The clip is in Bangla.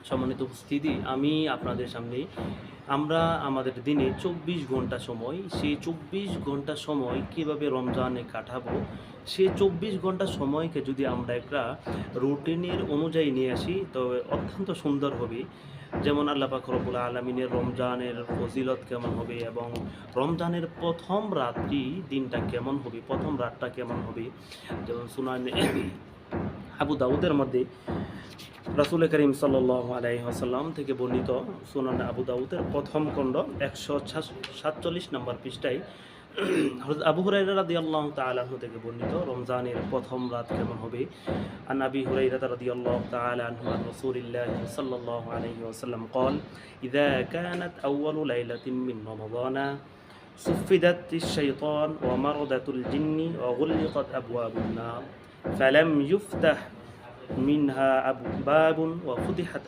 সম্মানিত উপস্থিতি, আমি আপনাদের সামনে আমরা আমাদের দিনে ২৪ ঘন্টা সময়, সেই ২৪ ঘন্টা সময় কীভাবে রমজানে কাটাবো, সেই ২৪ ঘন্টা সময়কে যদি আমরা একটা রুটিনের অনুযায়ী নিয়ে আসি তবে অত্যন্ত সুন্দর হবে। যেমন আল্লাহ পাক রব্বুল আলামিনের রমজানের ফজিলত কেমন হবে এবং রমজানের প্রথম রাতটি দিনটা কেমন হবে, প্রথম রাতটা কেমন হবে। যেমন সুনানে আবু দাউদের মধ্যে রাসূল করিম সাল্লাল্লাহু আলাইহি ওয়াসাল্লাম থেকে বর্ণিত সুনানে আবু দাউদের প্রথম খণ্ড ১৪৭ নম্বর পৃষ্ঠায় হযরত আবু হুরায়রা রাদিয়াল্লাহু তাআলা আনহু থেকে বর্ণিত রমজানের প্রথম রাত কেমন হবে। আন আবি হুরায়রা রাদিয়াল্লাহু তাআলা আনহু আন রাসূলিল্লাহ সাল্লাল্লাহু আলাইহি ওয়াসাল্লাম قال إذا كانت أول ليلة من رمضان صفدت الشيطان ومرضت الجن وغلقت أبواب النار فلم يفتح منها باب وفتحت